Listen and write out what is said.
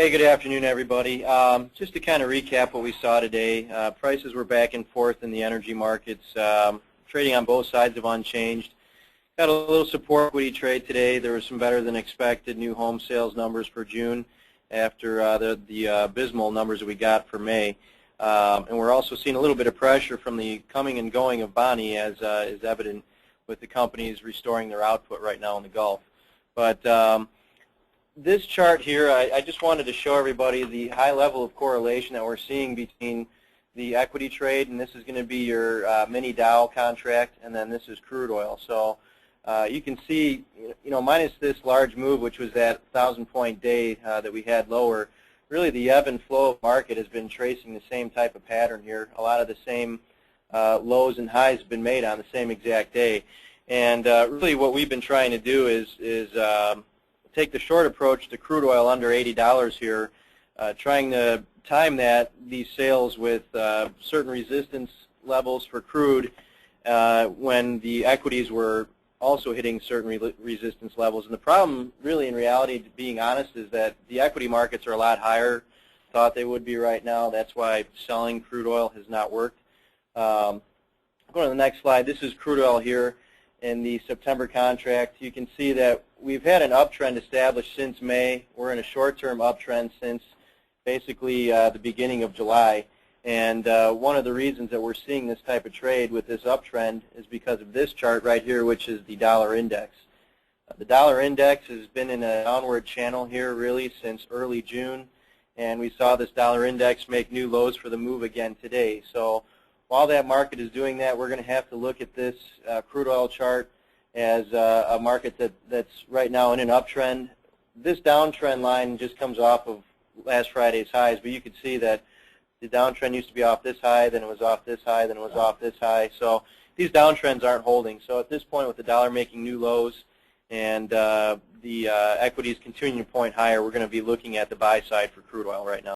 Hey, good afternoon, everybody. Just to kind of recap what we saw today, prices were back and forth in the energy markets, trading on both sides of unchanged. Got a little support equity trade today. There were some better than expected new home sales numbers for June after the abysmal numbers that we got for May. And we're also seeing a little bit of pressure from the coming and going of Bonnie, as is evident with the companies restoring their output right now in the Gulf. But this chart here, I just wanted to show everybody the high level of correlation that we're seeing between the equity trade, and this is going to be your mini Dow contract, and then this is crude oil. So you can see, minus this large move, which was that 1,000-point day that we had lower, really the ebb and flow of market has been tracing the same type of pattern here. A lot of the same lows and highs have been made on the same exact day. And really what we've been trying to do is take the short approach to crude oil under $80 here, trying to time these sales with certain resistance levels for crude when the equities were also hitting certain resistance levels. And the problem really in reality, to being honest, is that the equity markets are a lot higher thought they would be right now. That's why selling crude oil has not worked. Going to the next slide, this is crude oil here in the September contract. You can see that we've had an uptrend established since May. We're in a short-term uptrend since basically the beginning of July. And one of the reasons that we're seeing this type of trade with this uptrend is because of this chart right here, which is the dollar index. The dollar index has been in a downward channel here really since early June, and we saw this dollar index make new lows for the move again today. So while that market is doing that, we're going to have to look at this crude oil chart as a market that's right now in an uptrend. This downtrend line just comes off of last Friday's highs, but you can see that the downtrend used to be off this high, then it was off this high, then it was off this high. So these downtrends aren't holding. So at this point, with the dollar making new lows and the equities continuing to point higher, we're going to be looking at the buy side for crude oil right now.